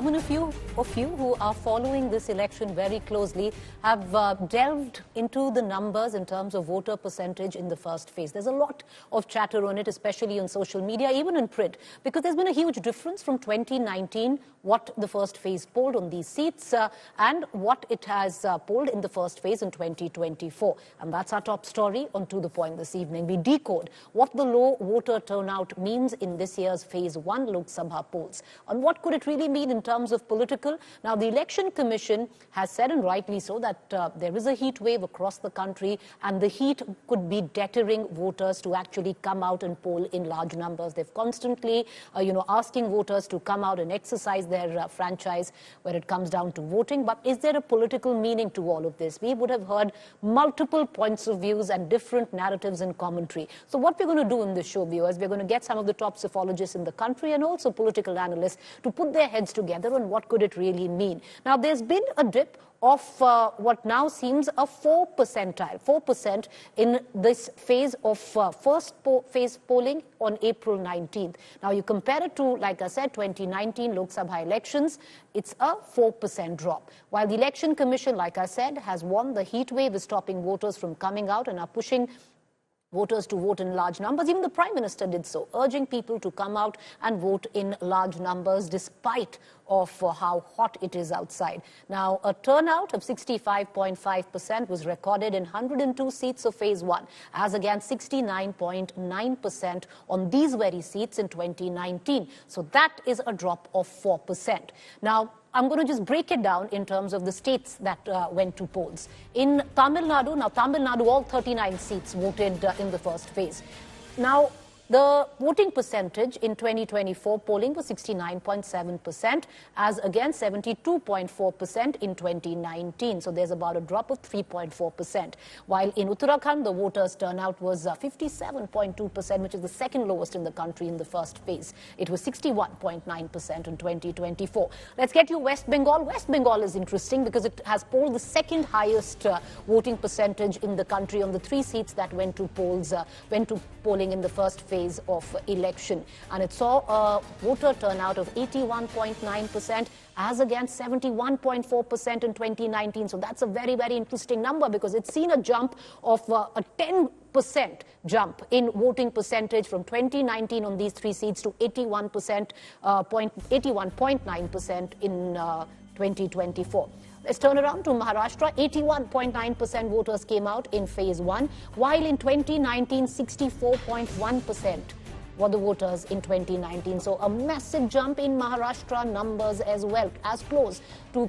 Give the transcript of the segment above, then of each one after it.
even a few of you who are following this election very closely have delved into the numbers in terms of voter percentage in the first phase. There's a lot of chatter on it, especially on social media, even in print, because there's been a huge difference from 2019, what the first phase polled on these seats, and what it has polled in the first phase in 2024. And that's our top story on To The Point this evening. We decode what the low voter turnout means in this year's Phase 1 Lok Sabha polls. And what could it really mean in terms of political? Now, the Election Commission has said, and rightly so, that there is a heat wave across the country, and the heat could be deterring voters to actually come out and poll in large numbers. They've constantly, asking voters to come out and exercise their franchise when it comes down to voting. But is there a political meaning to all of this? We would have heard multiple points of views and different narratives and commentary. So what we're going to do in this show, viewers, we're going to get some of the top sociologists in the country and also political analysts to put their heads together on what could it really mean. Now, there's been a dip of what now seems a 4% in this phase of first phase polling on April 19th. Now, you compare it to, like I said, 2019 Lok Sabha elections, it's a 4% drop. While the Election Commission, like I said, has warned the heat wave is stopping voters from coming out and are pushing voters to vote in large numbers. Even the Prime Minister did so, urging people to come out and vote in large numbers despite of how hot it is outside. Now, a turnout of 65.5% was recorded in 102 seats of Phase 1, as against 69.9% on these very seats in 2019. So that is a drop of 4%. Now, I'm going to just break it down in terms of the states that went to polls. In Tamil Nadu, all 39 seats voted in the first phase. Now, the voting percentage in 2024 polling was 69.7%, as against 72.4% in 2019. So there's about a drop of 3.4%. While in Uttarakhand, the voters' turnout was 57.2%, which is the second lowest in the country in the first phase. It was 61.9% in 2024. Let's get you West Bengal. West Bengal is interesting because it has polled the second highest voting percentage in the country on the three seats that went to polling in the first phase of election, and it saw a voter turnout of 81.9% as against 71.4% in 2019. So that's a very, very interesting number because it's seen a jump of a 10% jump in voting percentage from 2019 on these three seats to 81.9% in 2024. Let's turn around to Maharashtra. 81.9% voters came out in Phase 1, while in 2019, 64.1% were the voters in 2019. So a massive jump in Maharashtra numbers as well, as close to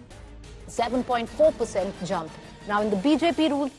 7.4% jump. Now, in the BJP-ruled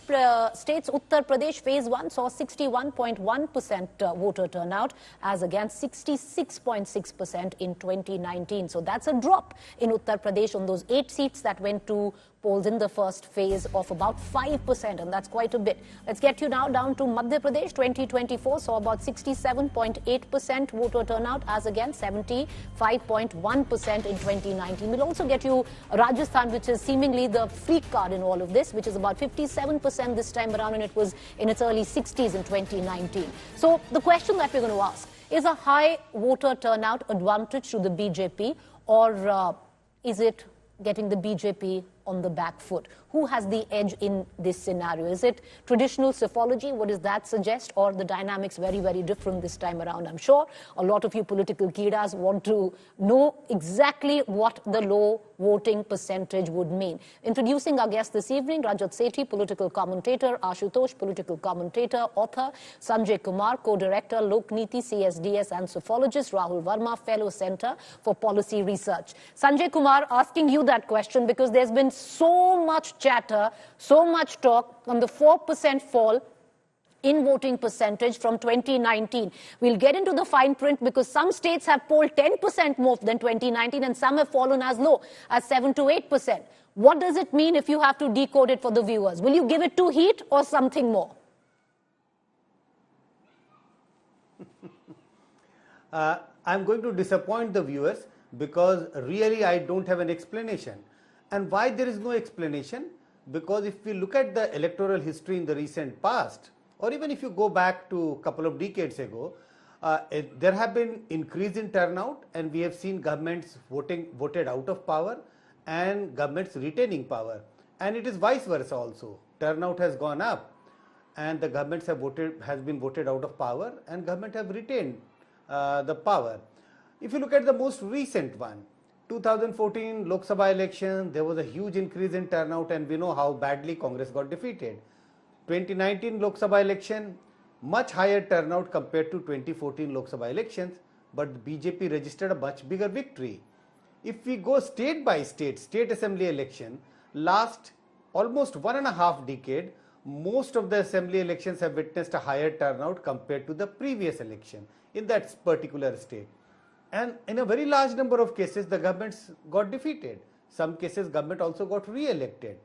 states, Uttar Pradesh Phase 1 saw 61.1% voter turnout as against 66.6% in 2019. So that's a drop in Uttar Pradesh on those 8 seats that went to polls in the first phase of about 5%, and that's quite a bit. Let's get you now down to Madhya Pradesh. 2024 saw about 67.8% voter turnout as against 75.1% in 2019. We'll also get you Rajasthan, which is seemingly the freak card in all of this, which is about 57% this time around, and it was in its early 60s in 2019. So the question that we're going to ask is a high voter turnout advantage to the BJP, or is it getting the BJP on the back foot? Who has the edge in this scenario? Is it traditional psephology? What does that suggest? Or the dynamics very, very different this time around? I'm sure a lot of you political kidas want to know exactly what the low voting percentage would mean. Introducing our guest this evening, Rajat Sethi, political commentator, Ashutosh, political commentator, author, Sanjay Kumar, co-director, Lokniti, CSDS, and sophologist, Rahul Verma, fellow Center for Policy Research. Sanjay Kumar, asking you that question because there's been so much chatter, so much talk on the 4% fall in voting percentage from 2019. We'll get into the fine print because some states have polled 10% more than 2019 and some have fallen as low as 7 to 8%. What does it mean if you have to decode it for the viewers? Will you give it to heat or something more? I'm going to disappoint the viewers because really I don't have an explanation. And why there is no explanation? Because if we look at the electoral history in the recent past, or even if you go back to a couple of decades ago, There have been increase in turnout, and we have seen governments voted out of power and governments retaining power, and it is vice versa also. Turnout has gone up and the governments has been voted out of power and government have retained the power. If you look at the most recent one, 2014 Lok Sabha election, there was a huge increase in turnout and we know how badly Congress got defeated. 2019 Lok Sabha election, much higher turnout compared to 2014 Lok Sabha elections, but BJP registered a much bigger victory. If we go state by state assembly election, last almost 1.5 decade, most of the assembly elections have witnessed a higher turnout compared to the previous election in that particular state. And in a very large number of cases, the governments got defeated. Some cases, government also got re-elected,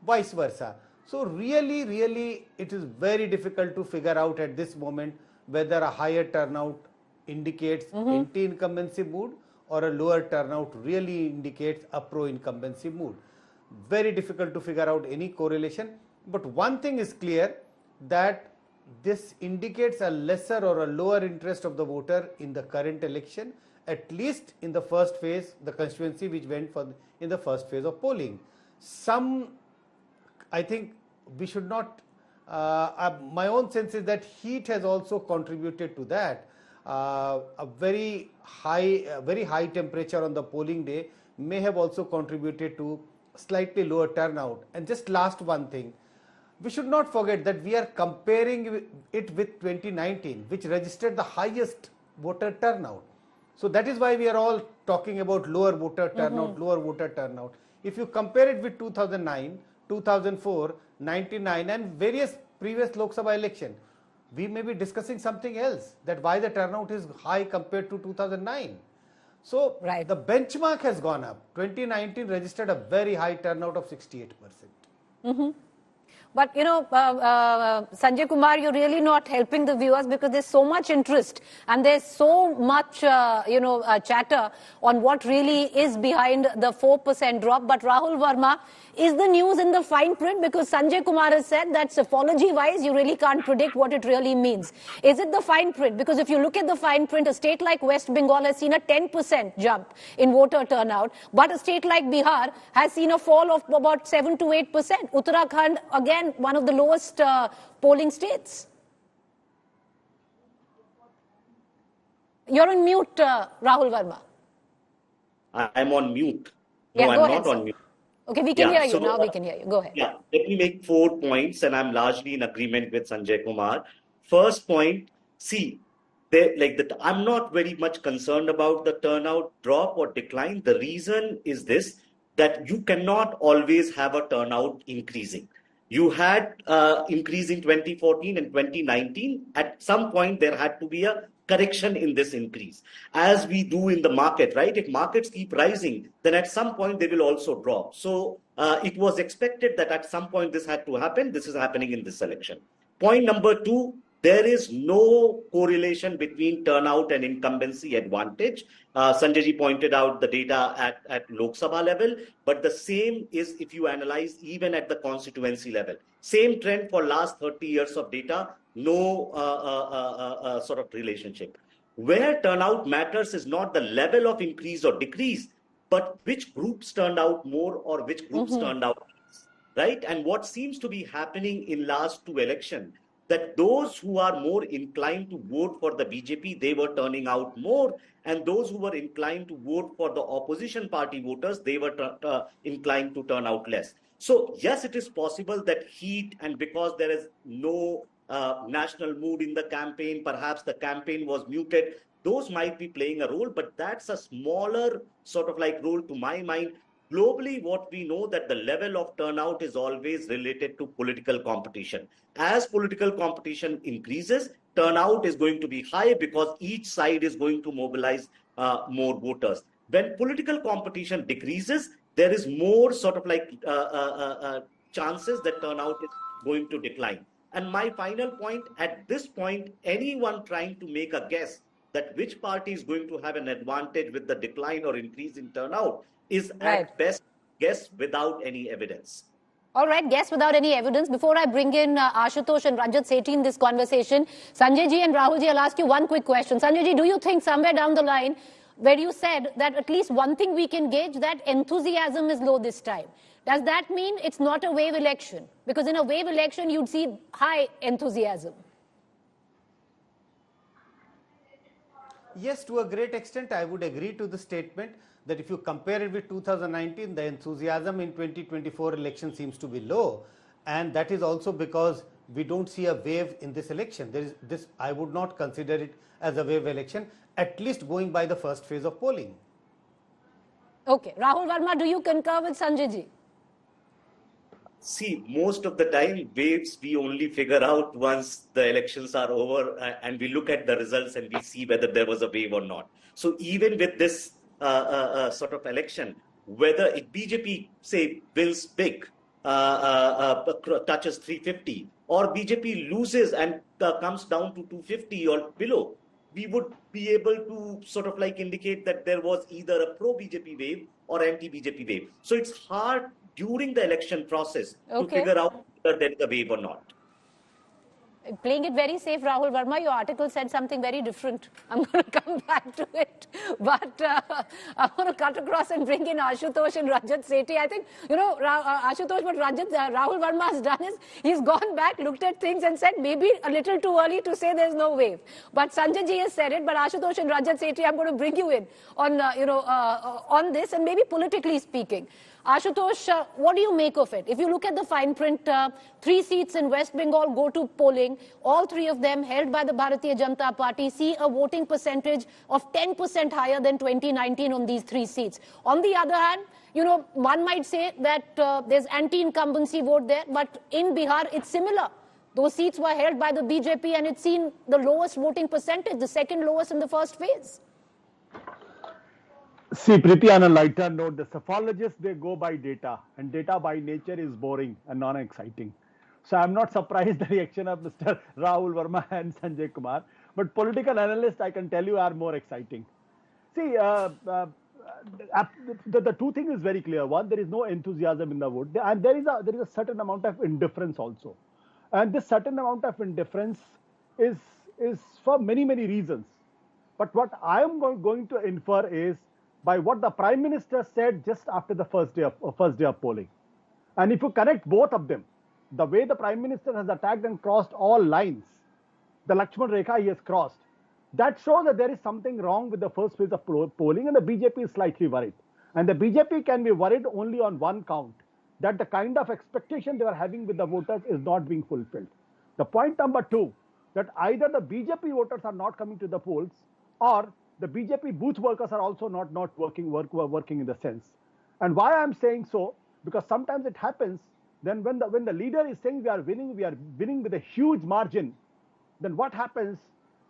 vice versa. So really, it is very difficult to figure out at this moment whether a higher turnout indicates anti-incumbency mood or a lower turnout really indicates a pro-incumbency mood. Very difficult to figure out any correlation. But one thing is clear, that this indicates a lesser or a lower interest of the voter in the current election, at least in the first phase, the constituency which went for in the first phase of polling. I think we should not, my own sense is that heat has also contributed to that. A very high temperature on the polling day may have also contributed to slightly lower turnout. And just last one thing, we should not forget that we are comparing it with 2019, which registered the highest voter turnout. So that is why we are all talking about lower voter turnout, If you compare it with 2009, 2004, 99 and various previous Lok Sabha election, we may be discussing something else, that why the turnout is high compared to 2009. So the benchmark has gone up. 2019 registered a very high turnout of 68%. But, Sanjay Kumar, you're really not helping the viewers because there's so much interest and there's so much, chatter on what really is behind the 4% drop. But Rahul Verma, is the news in the fine print? Because Sanjay Kumar has said that psephology-wise, you really can't predict what it really means. Is it the fine print? Because if you look at the fine print, a state like West Bengal has seen a 10% jump in voter turnout, but a state like Bihar has seen a fall of about 7 to 8%. Uttarakhand, again, one of the lowest polling states. You're on mute, Rahul Verma. I'm on mute. No, I'm not on mute. Okay, we can hear you. Now we can hear you. Go ahead. Yeah, let me make 4 points, and I'm largely in agreement with Sanjay Kumar. First point, see, I'm not very much concerned about the turnout drop or decline. The reason is this, that you cannot always have a turnout increasing. You had increase in 2014 and 2019. At some point, there had to be a correction in this increase, as we do in the market, right? If markets keep rising, then at some point they will also drop. So it was expected that at some point this had to happen. This is happening in this election. Point number 2, there is no correlation between turnout and incumbency advantage. Sanjay ji pointed out the data at Lok Sabha level, but the same is if you analyze even at the constituency level. Same trend for last 30 years of data, no sort of relationship. Where turnout matters is not the level of increase or decrease, but which groups turned out more or which groups turned out less, right? And what seems to be happening in last 2 elections, that those who are more inclined to vote for the BJP, they were turning out more, and those who were inclined to vote for the opposition party voters, they were inclined to turn out less. So yes, it is possible that heat, and because there is no national mood in the campaign, perhaps the campaign was muted, those might be playing a role, but that's a smaller sort of like role to my mind. Globally, what we know that the level of turnout is always related to political competition. As political competition increases, turnout is going to be high because each side is going to mobilize more voters. When political competition decreases, there is more sort of like chances that turnout is going to decline. And my final point, at this point, anyone trying to make a guess that which party is going to have an advantage with the decline or increase in turnout is at best guess without any evidence. All right, guess without any evidence. Before I bring in Ashutosh and Rajat Sethi in this conversation, Sanjay ji and Rahul ji, I'll ask you one quick question. Sanjay ji, do you think somewhere down the line, where you said that at least one thing we can gauge, that enthusiasm is low this time, does that mean it's not a wave election? Because in a wave election, you'd see high enthusiasm. Yes, to a great extent, I would agree to the statement that if you compare it with 2019, the enthusiasm in 2024 election seems to be low. And that is also because we don't see a wave in this election. There is this, I would not consider it as a wave election, at least going by the first phase of polling. Okay. Rahul Verma, do you concur with Sanjay ji? See, most of the time, waves we only figure out once the elections are over and we look at the results and we see whether there was a wave or not. So even with this sort of election, whether if BJP, say, wins big, touches 350, or BJP loses and comes down to 250 or below, we would be able to sort of like indicate that there was either a pro-BJP wave or anti-BJP wave. So it's hard during the election process to figure out whether there is a wave or not. Playing it very safe, Rahul Verma, your article said something very different. I'm going to come back to it. But I want to cut across and bring in Ashutosh and Rajat Sethi. I think, Ashutosh, what Rahul Verma has done is he's gone back, looked at things and said maybe a little too early to say there's no wave. But Sanjay ji has said it. But Ashutosh and Rajat Sethi, I'm going to bring you in on, on this and maybe politically speaking. Ashutosh, what do you make of it? If you look at the fine print, 3 seats in West Bengal go to polling. All 3 of them held by the Bharatiya Janata Party see a voting percentage of 10% higher than 2019 on these 3 seats. On the other hand, one might say that there's anti-incumbency vote there, but in Bihar, it's similar. Those seats were held by the BJP and it's seen the lowest voting percentage, the second lowest in the first phase. See, Preeti, on a lighter note, the sophologists, they go by data, and data by nature is boring and non-exciting. So I'm not surprised the reaction of Mr. Rahul Verma and Sanjay Kumar. But political analysts, I can tell you, are more exciting. See, the 2 things is very clear. One, there is no enthusiasm in the vote, and there is a certain amount of indifference also. And this certain amount of indifference is for many, many reasons. But what I am going to infer is by what the Prime Minister said just after the first day of polling. And if you connect both of them, the way the Prime Minister has attacked and crossed all lines, the Lakshman Rekha he has crossed, that shows that there is something wrong with the first phase of polling, and the BJP is slightly worried. And the BJP can be worried only on one count, that the kind of expectation they were having with the voters is not being fulfilled. The point number 2, that either the BJP voters are not coming to the polls, or the BJP booth workers are also not working in the sense. And why I'm saying so, because sometimes it happens, then when the leader is saying we are winning with a huge margin, then what happens?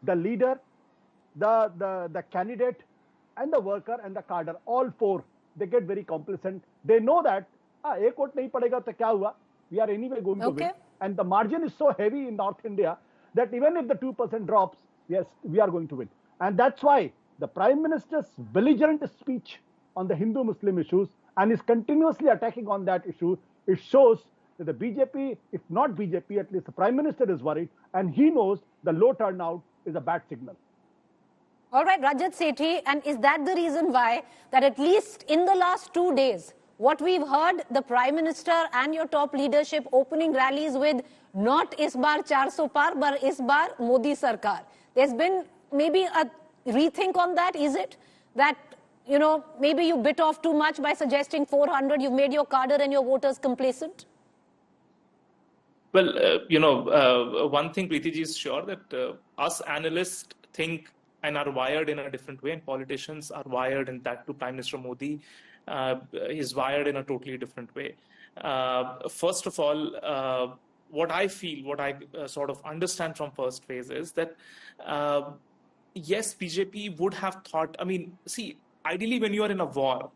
The leader, the candidate, and the worker and the cadre, all 4, they get very complacent. They know that, ek vote nahi padega to kya hua? We are anyway going to win. And the margin is so heavy in North India that even if the 2% drops, yes, we are going to win. And that's why the Prime Minister's belligerent speech on the Hindu-Muslim issues and is continuously attacking on that issue, it shows that the BJP, if not BJP, at least the Prime Minister is worried, and he knows the low turnout is a bad signal. All right, Rajat Sethi, and is that the reason why that at least in the last 2 days, what we've heard the Prime Minister and your top leadership opening rallies with, not is bar 400 par, but is bar Modi Sarkar. There's been maybe a rethink on that, is it? That, maybe you bit off too much by suggesting 400, you've made your cadre and your voters complacent? Well, one thing, Preeti ji, is sure that us analysts think and are wired in a different way, and politicians are wired, and that to Prime Minister Modi is wired in a totally different way. First of all, what I feel, what I sort of understand from first phase is that yes, BJP would have thought, see, ideally when you are in a war,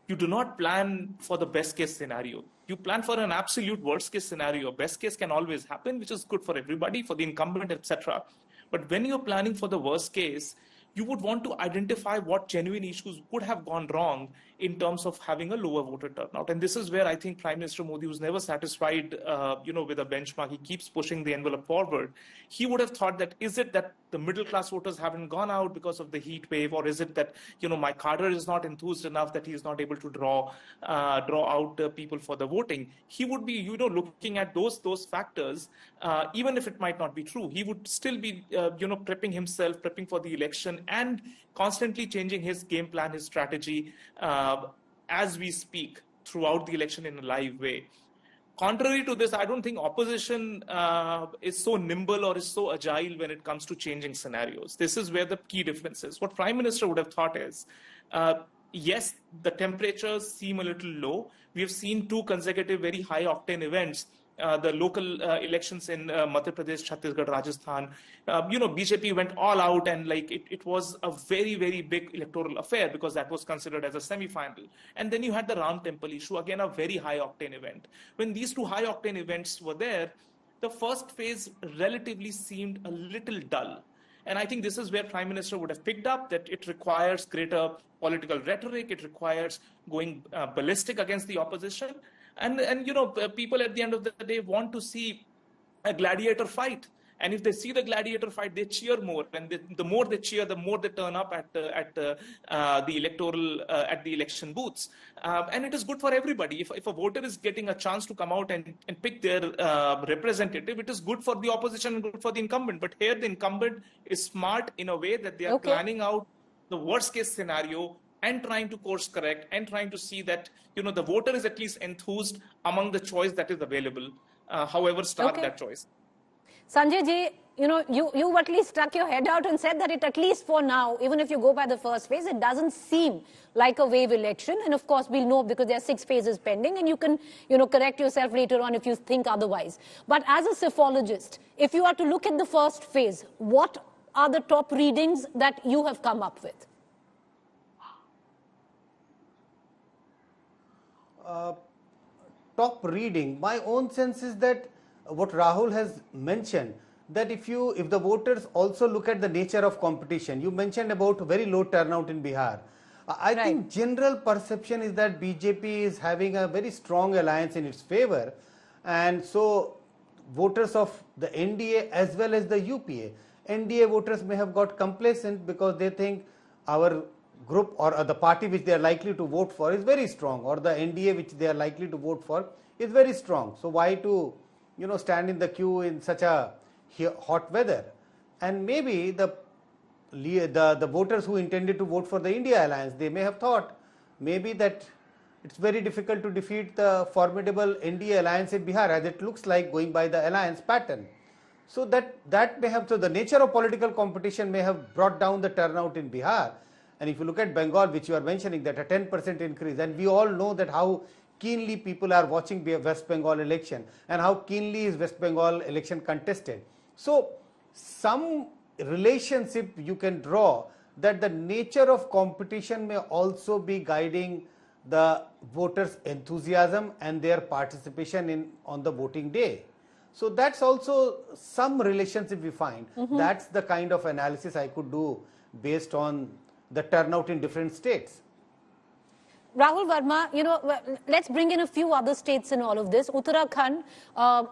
you do not plan for the best case scenario. You plan for an absolute worst case scenario. Best case can always happen, which is good for everybody, for the incumbent, etc. But when you're planning for the worst case, you would want to identify what genuine issues would have gone wrong in terms of having a lower voter turnout. And this is where I think Prime Minister Modi was never satisfied, with a benchmark. He keeps pushing the envelope forward. He would have thought that, is it that the middle class voters haven't gone out because of the heat wave, or is it that, my cadre is not enthused enough that he is not able to draw out people for the voting? He would be, looking at those factors, even if it might not be true. He would still be, prepping for the election and constantly changing his game plan, his strategy, as we speak throughout the election in a live way. Contrary to this, I don't think opposition is so nimble or is so agile when it comes to changing scenarios. This is where the key difference is. What Prime Minister would have thought is, yes, the temperatures seem a little low. We have seen 2 consecutive very high octane events. The local elections in Madhya Pradesh, Chhattisgarh, Rajasthan, BJP went all out, and it was a very, very big electoral affair because that was considered as a semi-final. And then you had the Ram Temple issue, again a very high octane event. When these 2 high octane events were there, the first phase relatively seemed a little dull. And I think this is where Prime Minister would have picked up that it requires greater political rhetoric, it requires going ballistic against the opposition. And people at the end of the day want to see a gladiator fight. And if they see the gladiator fight, they cheer more. And the more they cheer, the more they turn up at the election booths. And it is good for everybody. If a voter is getting a chance to come out and pick their representative, it is good for the opposition and good for the incumbent. But here the incumbent is smart in a way that they are planning out the worst case scenario and trying to course correct and trying to see that, the voter is at least enthused among the choice that is available, however stark that choice. Sanjay ji, you at least stuck your head out and said that it, at least for now, even if you go by the first phase, it doesn't seem like a wave election. And of course, we'll know because there are 6 phases pending, and you can, correct yourself later on if you think otherwise. But as a psephologist, if you are to look at the first phase, what are the top readings that you have come up with? Top reading, my own sense is that what Rahul has mentioned, that if the voters also look at the nature of competition, you mentioned about very low turnout in Bihar. I think general perception is that BJP is having a very strong alliance in its favor, and so voters of the NDA as well as the UPA, NDA voters may have got complacent because they think our group or the party which they are likely to vote for is very strong, or the NDA which they are likely to vote for is very strong. So why to stand in the queue in such a hot weather? And maybe the voters who intended to vote for the India alliance, they may have thought maybe that it's very difficult to defeat the formidable NDA alliance in Bihar, as it looks like going by the alliance pattern. So that may have, so the nature of political competition may have brought down the turnout in Bihar. And if you look at Bengal, which you are mentioning, that a 10% increase, and we all know that how keenly people are watching West Bengal election and how keenly is West Bengal election contested. So some relationship you can draw that the nature of competition may also be guiding the voters' enthusiasm and their participation on the voting day. So that's also some relationship we find. That's the kind of analysis I could do based on the turnout in different states. Rahul Verma, let's bring in a few other states in all of this. Uttarakhand,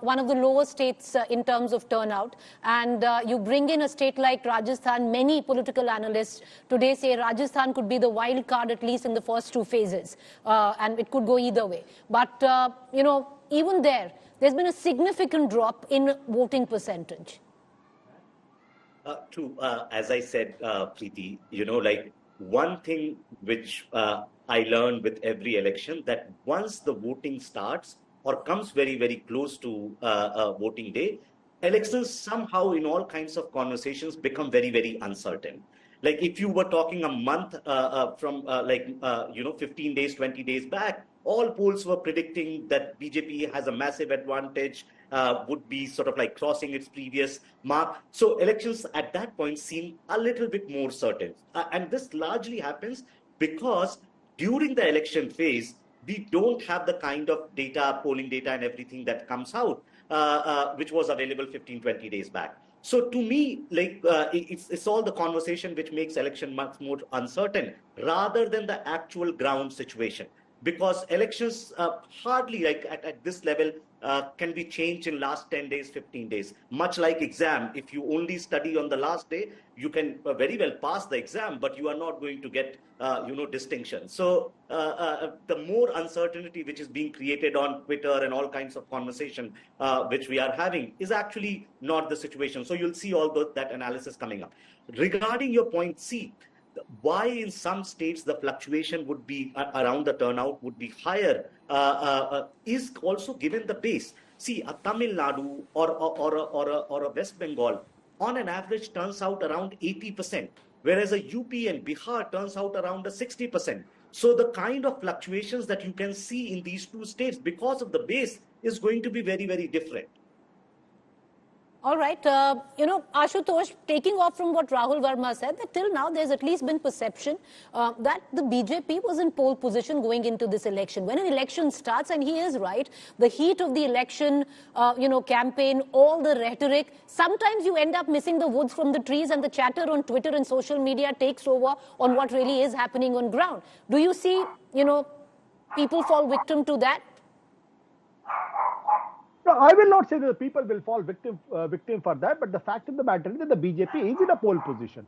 one of the lowest states in terms of turnout. And you bring in a state like Rajasthan. Many political analysts today say Rajasthan could be the wild card, at least in the first 2 phases. And it could go either way. But, even there's been a significant drop in voting percentage. True. As I said, Preeti, one thing which I learned with every election, that once the voting starts or comes very, very close to voting day, elections somehow in all kinds of conversations become very, very uncertain. Like if you were talking a month from 15 days, 20 days back, all polls were predicting that BJP has a massive advantage, would be sort of like crossing its previous mark. So elections at that point seem a little bit more certain. And this largely happens because during the election phase, we don't have the kind of data, polling data and everything that comes out, which was available 15, 20 days back. So to me, it's all the conversation which makes election much more uncertain rather than the actual ground situation. Because elections hardly at this level can be changed in last 10 days, 15 days. Much like exam, if you only study on the last day, you can very well pass the exam, but you are not going to get distinction. So the more uncertainty which is being created on Twitter and all kinds of conversation which we are having is actually not the situation. So you'll see all that analysis coming up. Regarding your point C, why in some states the fluctuation would be around the turnout would be higher is also given the base. See, a Tamil Nadu or a West Bengal on an average turns out around 80%, whereas a UP and Bihar turns out around a 60%. So the kind of fluctuations that you can see in these two states because of the base is going to be very, very different. All right. Ashutosh, taking off from what Rahul Verma said, that till now there's at least been perception that the BJP was in pole position going into this election. When an election starts, and he is right, the heat of the election, campaign, all the rhetoric, sometimes you end up missing the woods from the trees, and the chatter on Twitter and social media takes over on what really is happening on ground. Do you see, people fall victim to that? No, I will not say that the people will fall victim for that, but the fact of the matter is that the BJP is in a pole position.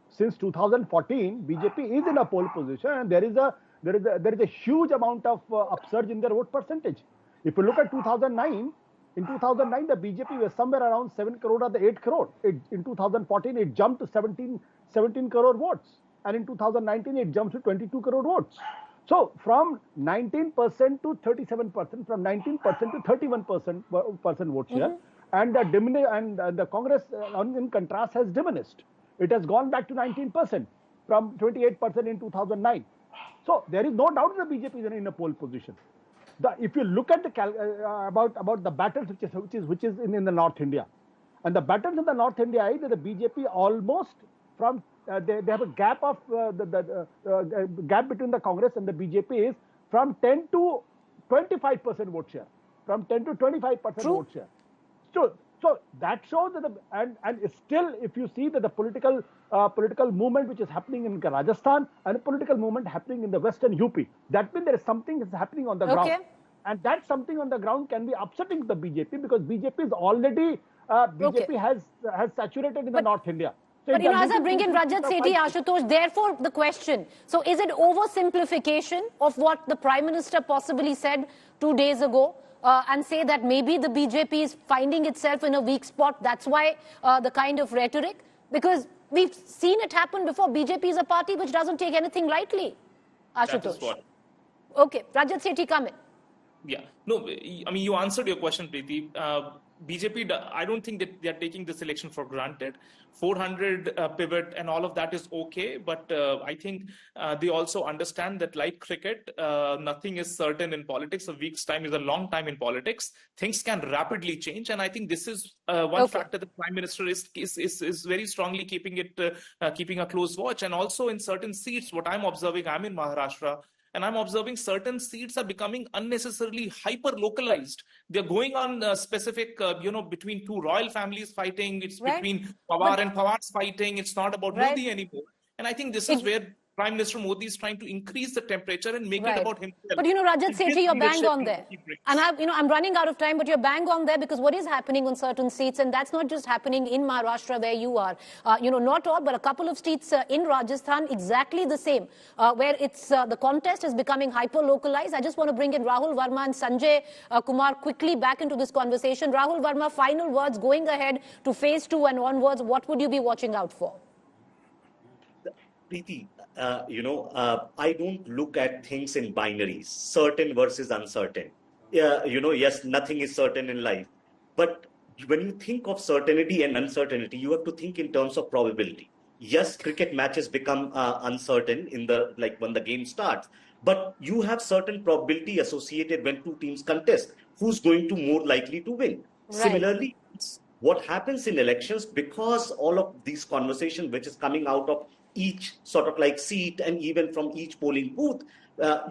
Since 2014, BJP is in a pole position, and there is a huge amount of upsurge in their vote percentage. If you look at 2009, in 2009 the BJP was somewhere around 7 crore or the 8 crore. In 2014 it jumped to 17 crore votes, and in 2019 it jumped to 22 crore votes. So from 19% to 37%, from 19% to 31% vote share, and the Congress, in contrast, has diminished. It has gone back to 19% from 28% in 2009. So there is no doubt that the BJP is in a pole position. If you look at about the battles which is in the North India, and the battles in the North India is that the BJP almost from they have a gap of the gap between the Congress and the BJP is from 10 to 25% vote share. From 10 to 25% vote share. So that shows that and still, if you see that the political movement which is happening in Rajasthan and a political movement happening in the Western UP, that means there is something that's happening on the ground. And that something on the ground can be upsetting to the BJP, because BJP is already has saturated in the North India. So but as I bring in Rajat Sethi, Ashutosh, therefore the question, so is it oversimplification of what the Prime Minister possibly said 2 days ago and say that maybe the BJP is finding itself in a weak spot? That's why the kind of rhetoric? Because we've seen it happen before. BJP is a party which doesn't take anything lightly. Ashutosh. That is what. Okay, Rajat Sethi, come in. Yeah, no, I mean, you answered your question, Preeti. BJP, I don't think that they are taking this election for granted. 400 pivot and all of that is okay, but I think they also understand that, like cricket, nothing is certain in politics. A week's time is a long time in politics. Things can rapidly change, and I think this is one factor the Prime Minister is very strongly keeping a close watch. And also in certain seats, what I'm observing, I'm in Maharashtra, and I'm observing certain seats are becoming unnecessarily hyper-localized. They're going on specific, between two royal families fighting. It's between Pawar and Pawar's fighting. It's not about Modi anymore. And I think this is where Prime Minister Modi is trying to increase the temperature and make it about himself. But Rajat Sethi, you're bang on there. And I'm running out of time, but you're bang on there, because what is happening on certain seats, and that's not just happening in Maharashtra where you are, not all, but a couple of seats in Rajasthan, exactly the same, where it's the contest is becoming hyper-localized. I just want to bring in Rahul Verma and Sanjay Kumar quickly back into this conversation. Rahul Verma, final words going ahead to phase 2 and onwards. What would you be watching out for? Preeti, I don't look at things in binaries, certain versus uncertain. Yes, nothing is certain in life. But when you think of certainty and uncertainty, you have to think in terms of probability. Yes, cricket matches become uncertain when the game starts, but you have certain probability associated when two teams contest. Who's going to more likely to win? Right. Similarly, what happens in elections, because all of these conversations which is coming out of each sort of seat and even from each polling booth,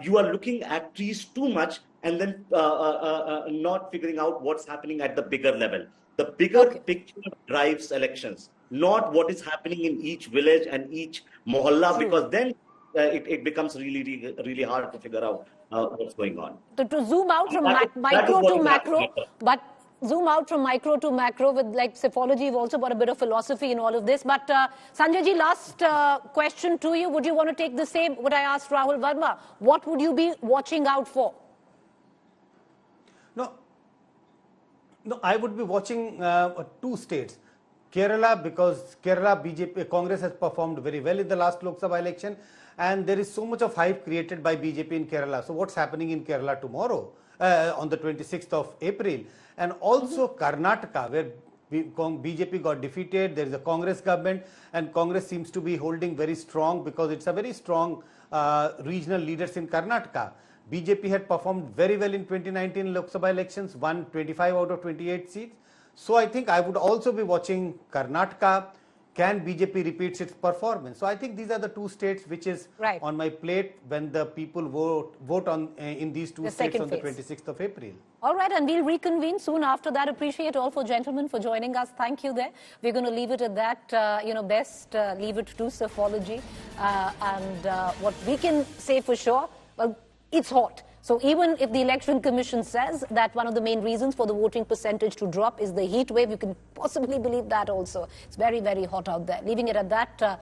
you are looking at trees too much and then not figuring out what's happening at the bigger level. The bigger picture drives elections, not what is happening in each village and each mohalla, because then it becomes really hard to figure out what's going on. To zoom out from micro to macro, but zoom out from micro to macro with like psephology, you've also got a bit of philosophy in all of this. But Sanjay ji, last question to you. Would you want to take the same, what I asked Rahul Verma? What would you be watching out for? No, I would be watching two states. Kerala, because Kerala BJP, Congress has performed very well in the last Lok Sabha election, and there is so much of hype created by BJP in Kerala. So what's happening in Kerala tomorrow, on the 26th of April? And also Karnataka, where BJP got defeated, there is a Congress government, and Congress seems to be holding very strong because it's a very strong regional leaders in Karnataka. BJP had performed very well in 2019 Lok Sabha elections, won 25 out of 28 seats. So I think I would also be watching Karnataka. Can BJP repeats its performance? So I think these are the two states which is on my plate when the people vote on in these two states on the 26th of April. All right, and we'll reconvene soon after that. Appreciate all for gentlemen for joining us. Thank you there. We're going to leave it at that. Best leave it to psephology. And what we can say for sure, well, it's hot. So even if the Election Commission says that one of the main reasons for the voting percentage to drop is the heat wave, you can possibly believe that also. It's very, very hot out there. Leaving it at that.